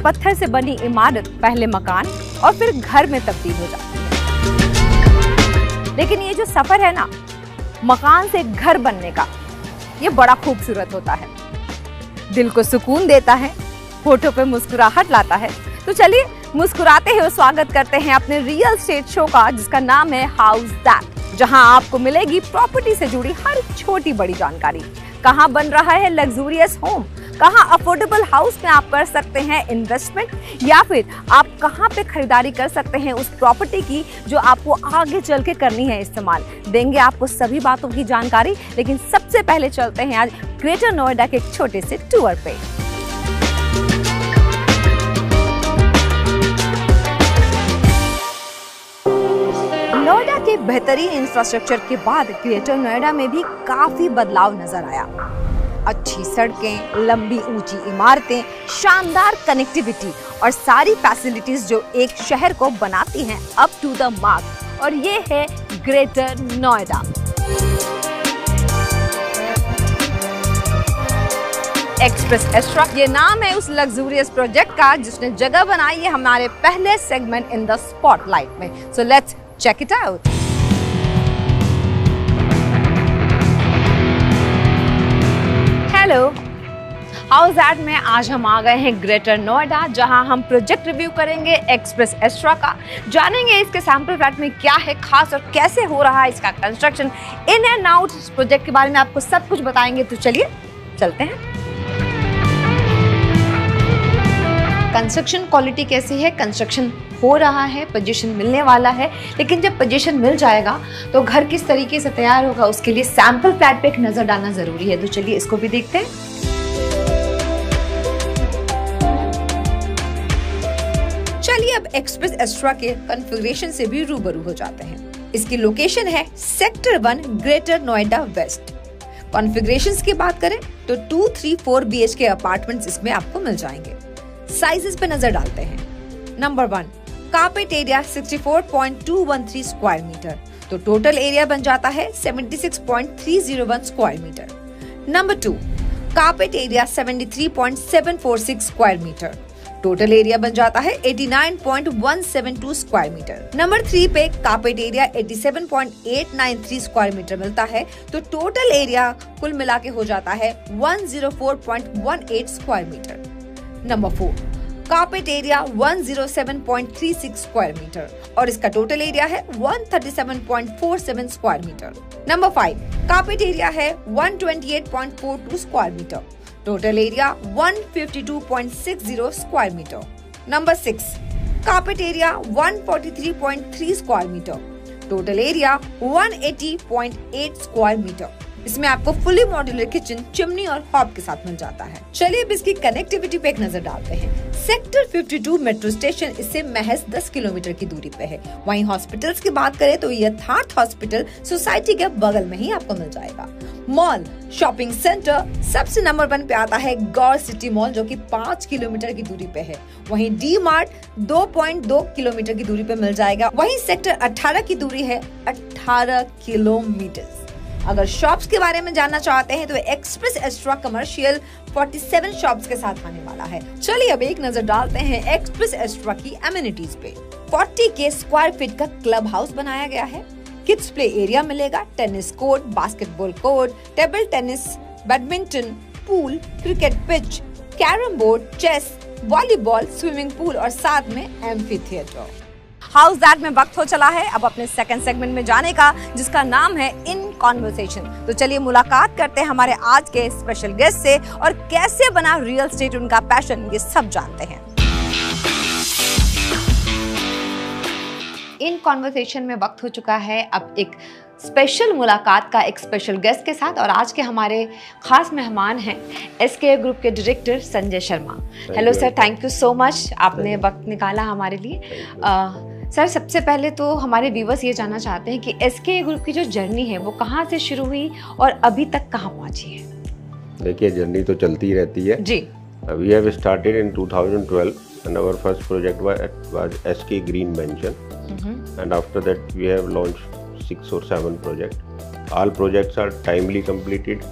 पत्थर से बनी इमारत पहले मकान और फिर घर में तब्दील हो जाती है। लेकिन ये जो सफर है ना, मकान से घर बनने का, ये बड़ा खूबसूरत होता है, दिल को सुकून देता है, होठों पे मुस्कुराहट लाता है। तो चलिए मुस्कुराते हुए स्वागत करते हैं अपने रियल एस्टेट शो का, जिसका नाम है हाउस दैट, जहां आपको मिलेगी प्रॉपर्टी से जुड़ी हर छोटी बड़ी जानकारी। कहां बन रहा है लग्जूरियस होम, कहां अफोर्डेबल हाउस में आप कर सकते हैं इन्वेस्टमेंट, या फिर आप कहां पे खरीदारी कर सकते हैं उस प्रॉपर्टी की जो आपको आगे चल के करनी है इस्तेमाल। देंगे आपको सभी बातों की जानकारी, लेकिन सबसे पहले चलते हैं आज ग्रेटर नोएडा के एक छोटे से टूर पे। नोएडा के बेहतरीन इंफ्रास्ट्रक्चर के बाद ग्रेटर नोएडा में भी काफी बदलाव नजर आया। अच्छी सड़कें, लंबी ऊंची इमारतें, शानदार कनेक्टिविटी और सारी फैसिलिटीज जो एक शहर को बनाती हैं अप टू द मार्क, और ये है ग्रेटर नोएडा। एक्सप्रेस एस्ट्रा ये नाम है उस लग्जूरियस प्रोजेक्ट का जिसने जगह बनाई है हमारे पहले सेगमेंट इन द स्पॉटलाइट में। So let's check it out. Hello, house that में आज हम आ गए हैं ग्रेटर नोएडा, जहां हम प्रोजेक्ट रिव्यू करेंगे एक्सप्रेस एस्ट्रा का, जानेंगे इसके सैंपल फ्लैट में क्या है खास और कैसे हो रहा है इसका कंस्ट्रक्शन, इन एंड आउट इस प्रोजेक्ट के बारे में आपको सब कुछ बताएंगे। तो चलिए चलते हैं। कंस्ट्रक्शन क्वालिटी कैसी है, कंस्ट्रक्शन हो रहा है, पोजीशन मिलने वाला है, लेकिन जब पोजीशन मिल जाएगा तो घर किस तरीके से तैयार होगा उसके लिए सैंपल फ्लैट पे एक नजर डालना जरूरी है। तो चलिए इसको भी देखते हैं। चलिए अब एक्सप्रेस एस्ट्रा के कॉन्फ़िगरेशन से भी रूबरू हो जाते हैं। इसकी लोकेशन है sector 1 greater Noida west. Configurations की बात करें तो 2, 3, 4 BHK अपार्टमेंट्स इसमें आपको मिल जाएंगे। साइजेस पे नजर डालते हैं। Number 1, carpet area 64.213 square metre, तो टोटल एरिया बन जाता है 76.301 square metre. Number 2, carpet area 73.746 square metre, total area बन जाता है 89.172 स्क्वायर मीटर। नंबर 3 पे कारपेट एरिया 87.893 स्क्वायर मीटर मिलता है, तो टोटल एरिया कुल मिला के हो जाता है 104.18 square metre. Number 4, carpet area 107.36 square metre और इसका टोटल एरिया है 137.47 square metre. Number 5, carpet area है 128.42 square metre, total area 152.60 square metre. Number 6, carpet area 143.3 square metre, total area 180.8 square metre. इसमें आपको फुली मॉड्यूलर किचन, चिमनी और hob के साथ मिल जाता है। चलिए अब इसकी कनेक्टिविटी पे एक नजर डालते हैं। सेक्टर 52 मेट्रो स्टेशन इससे महज 10 किलोमीटर की दूरी पे है। वहीं हॉस्पिटल्स की बात करें तो यथार्थ हॉस्पिटल सोसाइटी के बगल में ही आपको मिल जाएगा। मॉल, शॉपिंग सेंटर सबसे नंबर 1 पे आता है गौर सिटी मॉल, जो कि 5 किलोमीटर की दूरी पे है। वहीं डी मार्ट 2.2 किलोमीटर की दूरी पे मिल जाएगा। वहीं सेक्टर 18 की दूरी है 18 किलोमीटर। अगर शॉप्स के बारे में जानना चाहते हैं तो एक्सप्रेस एस्ट्रा कमर्शियल 47 शॉप्स के साथ आने वाला है। चलिए अब एक नजर डालते हैं एक्सप्रेस एस्ट्रा की एमिनिटीज पे। 40K स्क्वायर फीट का क्लब हाउस बनाया गया है। किड्स प्ले एरिया मिलेगा, tennis court, basketball court, table tennis, badminton, pool, cricket pitch, carrom board, chess, volleyball, swimming pool और साथ में एम्फी थिएटर। हाउस दैट में वक्त हो चला है अब अपने सेकंड सेगमेंट में जाने का, जिसका नाम है इन कॉन्वर्सेशन। तो चलिए मुलाकात करते हैं हमारे आज के स्पेशल गेस्ट से, और कैसे बना रियल एस्टेट उनका पैशन, ये सब जानते हैं। इन कॉन्वर्सेशन में वक्त हो चुका है अब एक स्पेशल मुलाकात का एक स्पेशल गेस्ट के साथ, और आज के हमारे खास मेहमान हैं SKA ग्रुप के director Sanjay Sharma. Hello sir, thank you so much, आपने वक्त निकाला हमारे लिए। सर, सबसे पहले तो हमारे व्यूवर्स ये जानना चाहते हैं कि SKA ग्रुप की जो जर्नी है वो कहाँ से शुरू हुई और अभी तक कहाँ पहुँची है? देखिए, जर्नी तो चलती रहती है जी। We have started in 2012 and our first project was SKA Green Mansion, and after that we have launched 6 or 7 projects. All projects are timely completed.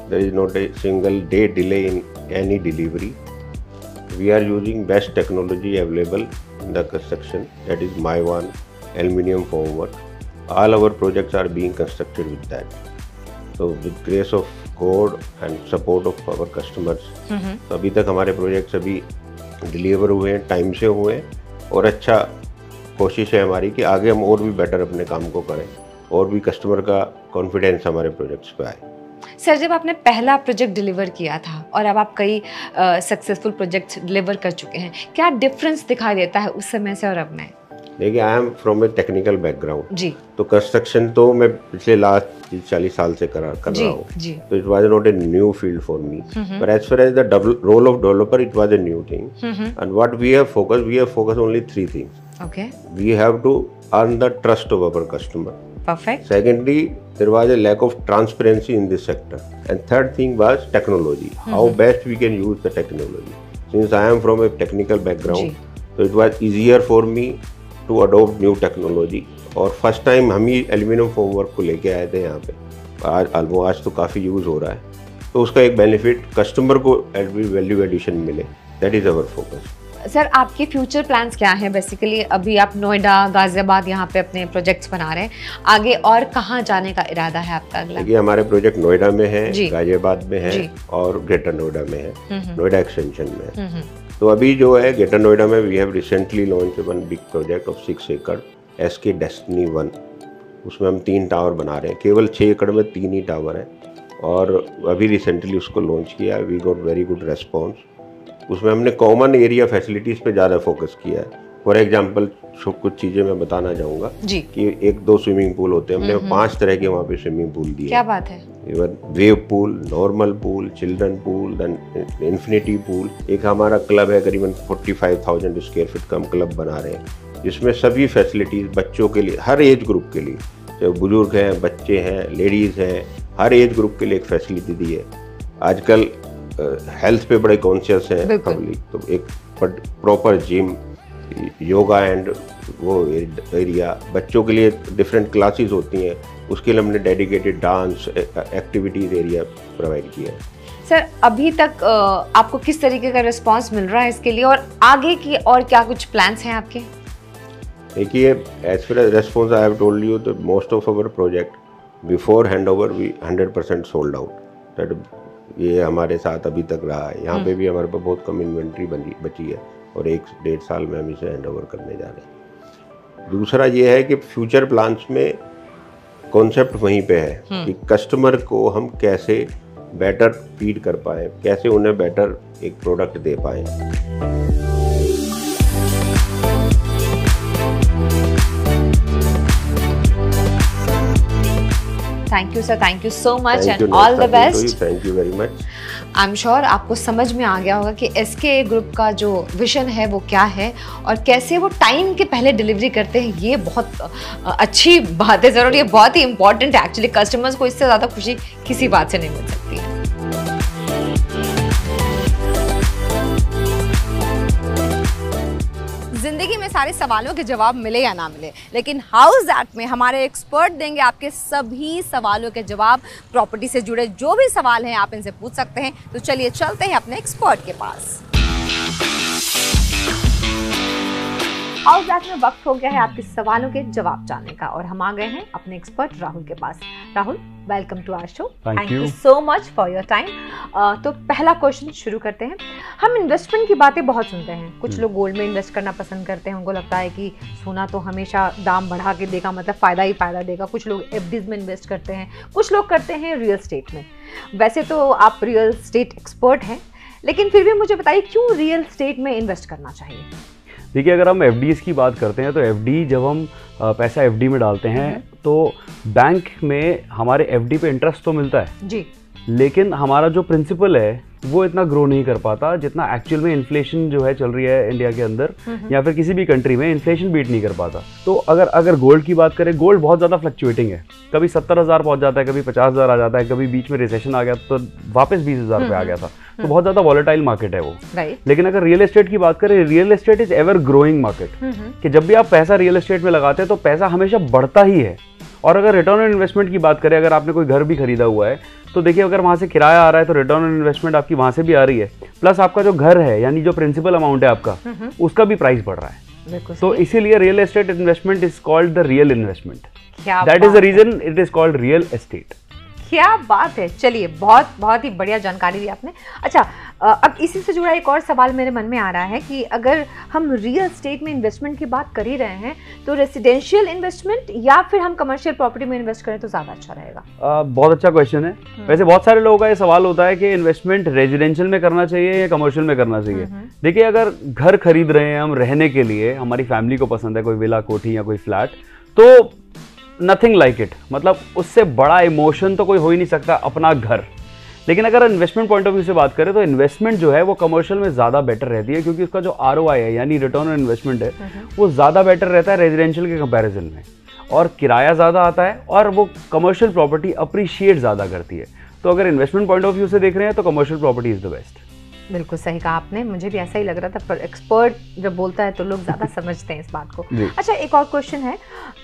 There is not a single day delay in any delivery. we are using best technology available in the construction, that is Maiwan aluminum formwork. All our projects are being constructed with that. So with grace of God and support of our customers, तो अभी तक हमारे project सभी deliver हुए हैं, time से हुए हैं, और अच्छा कोशिश है हमारी कि आगे हम और भी बेटर अपने काम को करें और भी कस्टमर का कॉन्फिडेंस हमारे प्रोजेक्ट्स पे आए। सर, जब आपने पहला प्रोजेक्ट डिलीवर किया था और अब आप कई सक्सेसफुल प्रोजेक्ट्स डिलीवर कर चुके हैं, क्या डिफरेंस दिखाई देता है उस समय से और अब में? देखिए, I am from a technical background जी, तो कंस्ट्रक्शन तो मैं पिछले लास्ट 40 साल से कर रहा हूँ, तो it was not a new field for me, but as far as the role of developer it was a new thing, and what we have focus only 3 things. Okay, we have to earn the trust of our customer, perfect. Secondly, there was a lack of transparency in this sector, and third thing was technology, how best we can use the technology. Since I am from a technical background, so it was easier for me to adopt new technology, और first time हम ही aluminium formwork को लेके आए थे यहाँ पे। आज तो काफ़ी यूज़ हो रहा है, तो उसका एक बेनिफिट कस्टमर को वैल्यू एडिशन मिले, that is our focus. Sir, आपके फ्यूचर प्लान्स क्या हैं? बेसिकली अभी आप नोएडा, गाजियाबाद यहाँ पे अपने प्रोजेक्ट्स बना रहे हैं, आगे और कहाँ जाने का इरादा है आपका अगला? देखिए, हमारे प्रोजेक्ट नोएडा में है, गाजियाबाद में है और ग्रेटर नोएडा में है, नोएडा एक्सटेंशन में है। तो अभी जो है ग्रेटर नोएडा में we have recently launch one big project of 6 एकड़ SK डेस्टिनी 1, उसमें हम 3 टावर बना रहे हैं, केवल 6 एकड़ में 3 ही टावर हैं, और अभी रिसेंटली उसको लॉन्च किया, we got very good response. उसमें हमने कॉमन एरिया फैसिलिटीज़ पे ज़्यादा फोकस किया है। फॉर एग्जांपल कुछ चीज़ें मैं बताना चाहूँगा कि 1-2 स्विमिंग पूल होते हैं, हमने 5 तरह के वहाँ पे स्विमिंग पूल दिए। क्या बात है! Wave pool, normal pool, children pool, then infinity pool. एक हमारा क्लब है, करीबन 45,000 स्क्वायर फीट का हम क्लब बना रहे हैं, जिसमें सभी फैसिलिटीज़ बच्चों के लिए, हर एज ग्रुप के लिए, चाहे बुजुर्ग हैं, बच्चे हैं, लेडीज़ हैं, हर एज ग्रुप के लिए एक फैसिलिटी दी है। आजकल हेल्थ पे बड़े कॉन्शियस हैं पब्लिक, तो एक प्रॉपर जिम, योगा एंड वो एरिया, बच्चों के लिए डिफरेंट क्लासेस होती हैं, उसके लिए हमने dedicated dance activities area provide किया है। सर, अभी तक आपको किस तरीके का रिस्पांस मिल रहा है इसके लिए, और आगे की और क्या कुछ प्लान्स हैं आपके? देखिए, as far as response I have told you, तो most of our project before hand over we 100% sold out. That ये हमारे साथ अभी तक रहा है। यहाँ पे भी हमारे पास बहुत कम इन्वेंट्री बची है, और 1-1.5 साल में हम इसे हैंड ओवर करने जा रहे हैं। दूसरा ये है कि फ्यूचर प्लान्स में कॉन्सेप्ट वहीं पे है कि कस्टमर को हम कैसे बेटर फीड कर पाए, कैसे उन्हें बेटर एक प्रोडक्ट दे पाए। Thank you sir, thank you so much and all the best. Thank you very much. I am sure आपको समझ में आ गया होगा कि SK ग्रुप का जो विजन है वो क्या है और कैसे वो टाइम के पहले डिलीवरी करते हैं। ये बहुत अच्छी बात है ज़रूर, ये बहुत ही इंपॉर्टेंट है एक्चुअली। कस्टमर्स को इससे ज़्यादा खुशी किसी बात से नहीं मिल सकती है। जिंदगी में सारे सवालों के जवाब मिले या ना मिले, लेकिन हाउस दैट में हमारे एक्सपर्ट देंगे आपके सभी सवालों के जवाब। प्रॉपर्टी से जुड़े जो भी सवाल हैं आप इनसे पूछ सकते हैं। तो चलिए चलते हैं अपने एक्सपर्ट के पास। हाउस दैट में वक्त हो गया है आपके सवालों के जवाब जानने का, और हम आ गए हैं अपने एक्सपर्ट राहुल के पास। Rahul, welcome to our show. Thank you so much for your time. तो पहला क्वेश्चन शुरू करते हैं। हम इन्वेस्टमेंट की बातें बहुत सुनते हैं, कुछ लोग गोल्ड में इन्वेस्ट करना पसंद करते हैं, उनको लगता है कि सोना तो हमेशा दाम बढ़ा के देगा, मतलब फ़ायदा ही फ़ायदा देगा। कुछ लोग FDs में इन्वेस्ट करते हैं, कुछ लोग करते हैं रियल एस्टेट में। वैसे तो आप रियल एस्टेट एक्सपर्ट हैं, लेकिन फिर भी मुझे बताइए क्यों रियल एस्टेट में इन्वेस्ट करना चाहिए? देखिए, अगर हम FDs की बात करते हैं तो FD जब हम पैसा FD में डालते हैं तो बैंक में हमारे FD पे इंटरेस्ट तो मिलता है जी, लेकिन हमारा जो प्रिंसिपल है वो इतना ग्रो नहीं कर पाता जितना एक्चुअल में इन्फ्लेशन जो है चल रही है इंडिया के अंदर या फिर किसी भी कंट्री में, इन्फ्लेशन बीट नहीं कर पाता। तो अगर गोल्ड की बात करें, गोल्ड बहुत ज़्यादा फ्लक्चुएटिंग है, कभी 70,000 पहुंच जाता है, कभी 50,000 आ जाता है, कभी बीच में रिसेशन आ गया तो वापस 20,000 पे आ गया था। तो बहुत ज़्यादा वॉलेटाइल मार्केट है वो। लेकिन अगर रियल एस्टेट की बात करें, real estate is ever growing market, कि जब भी आप पैसा रियल एस्टेट में लगाते हैं तो पैसा हमेशा बढ़ता ही है। और अगर रिटर्न ऑन इन्वेस्टमेंट की बात करें, अगर आपने कोई घर भी खरीदा हुआ है तो देखिए अगर वहाँ से किराया आ रहा है तो रिटर्न ऑन इन्वेस्टमेंट आपकी वहाँ से भी आ रही है, प्लस आपका जो घर है यानी जो प्रिंसिपल अमाउंट है आपका उसका भी प्राइस बढ़ रहा है। तो इसीलिए real estate investment is called the real investment. That is the reason it is called real estate. क्या बात है, चलिए बहुत बहुत ही बढ़िया जानकारी दी आपने। अच्छा, अब इसी से जुड़ा एक और सवाल मेरे मन में आ रहा है कि अगर हम रियल एस्टेट में इन्वेस्टमेंट की बात कर ही रहे हैं तो रेसिडेंशियल इन्वेस्टमेंट या फिर हम कमर्शियल प्रॉपर्टी में इन्वेस्ट करें तो ज़्यादा अच्छा रहेगा? बहुत अच्छा क्वेश्चन है। वैसे बहुत सारे लोगों का ये सवाल होता है कि इन्वेस्टमेंट रेजिडेंशियल में करना चाहिए या कमर्शियल में करना चाहिए। देखिए अगर घर खरीद रहे हैं हम रहने के लिए, हमारी फैमिली को पसंद है कोई विला कोठी या कोई फ्लैट, तो नथिंग लाइक इट, मतलब उससे बड़ा इमोशन तो कोई हो ही नहीं सकता अपना घर। लेकिन अगर इन्वेस्टमेंट पॉइंट ऑफ व्यू से बात करें तो इन्वेस्टमेंट जो है वो कमर्शियल में ज़्यादा बेटर रहती है, क्योंकि उसका जो ROI है यानी रिटर्न ऑन इन्वेस्टमेंट है वो ज़्यादा बेटर रहता है रेजिडेंशियल के कंपैरिजन में, और किराया ज़्यादा आता है और वो कमर्शियल प्रॉपर्टी अप्रिशिएट ज़्यादा करती है। तो अगर इन्वेस्टमेंट पॉइंट ऑफ व्यू से देख रहे हैं तो commercial property is the best. बिल्कुल सही कहा आपने, मुझे भी ऐसा ही लग रहा था, पर एक्सपर्ट जब बोलता है तो लोग ज़्यादा समझते हैं इस बात को। अच्छा, एक और क्वेश्चन है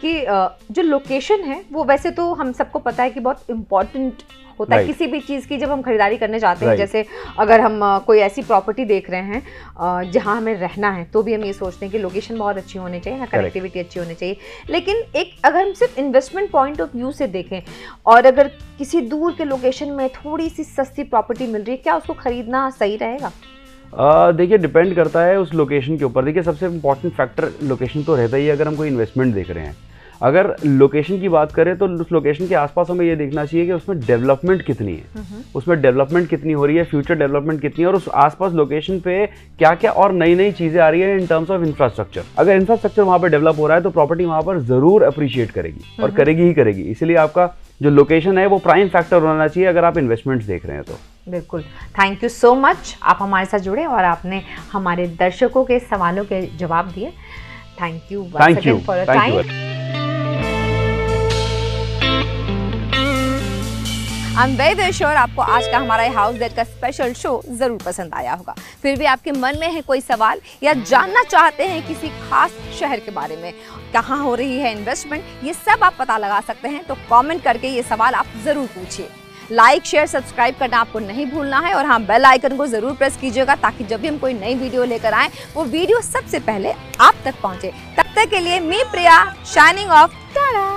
कि जो लोकेशन है वो वैसे तो हम सबको पता है कि बहुत इम्पोर्टेंट होता है किसी भी चीज़ की जब हम खरीदारी करने जाते हैं। जैसे अगर हम कोई ऐसी प्रॉपर्टी देख रहे हैं जहां हमें रहना है तो भी हम ये सोचते हैं कि लोकेशन बहुत अच्छी होनी चाहिए ना, कनेक्टिविटी अच्छी होनी चाहिए। लेकिन एक अगर हम सिर्फ इन्वेस्टमेंट पॉइंट ऑफ व्यू से देखें और अगर किसी दूर के लोकेशन में थोड़ी सी सस्ती प्रॉपर्टी मिल रही है, क्या उसको खरीदना सही रहेगा? देखिए डिपेंड करता है उस लोकेशन के ऊपर। देखिए सबसे इम्पॉर्टेंट फैक्टर लोकेशन तो रहता ही है अगर हम कोई इन्वेस्टमेंट देख रहे हैं। अगर लोकेशन की बात करें तो उस लोकेशन के आसपास हमें ये देखना चाहिए कि उसमें डेवलपमेंट कितनी है, उसमें डेवलपमेंट कितनी हो रही है, फ्यूचर डेवलपमेंट कितनी है, और उस आसपास लोकेशन पे क्या क्या और नई नई चीज़ें आ रही है इन टर्म्स ऑफ इंफ्रास्ट्रक्चर। अगर इंफ्रास्ट्रक्चर वहाँ पर डेवलप हो रहा है तो प्रॉपर्टी वहाँ पर ज़रूर अप्रिशिएट करेगी और करेगी ही करेगी। इसीलिए आपका जो लोकेशन है वो प्राइम फैक्टर होना चाहिए अगर आप इन्वेस्टमेंट्स देख रहे हैं तो। बिल्कुल, थैंक यू सो मच, आप हमारे साथ जुड़े और आपने हमारे दर्शकों के सवालों के जवाब दिए। Thank you for your time. I'm very sure आपको आज का हमारा हाउस दैट का स्पेशल शो जरूर पसंद आया होगा। फिर भी आपके मन में है कोई सवाल या जानना चाहते हैं किसी खास शहर के बारे में, कहाँ हो रही है इन्वेस्टमेंट, ये सब आप पता लगा सकते हैं। तो कमेंट करके ये सवाल आप जरूर पूछिए। लाइक शेयर सब्सक्राइब करना आपको नहीं भूलना है, और हाँ बेल आइकन को जरूर प्रेस कीजिएगा ताकि जब भी हम कोई नई वीडियो लेकर आए वो वीडियो सबसे पहले आप तक पहुंचे। तब तक के लिए मी प्रिया शाइनिंग ऑफ। टाटा।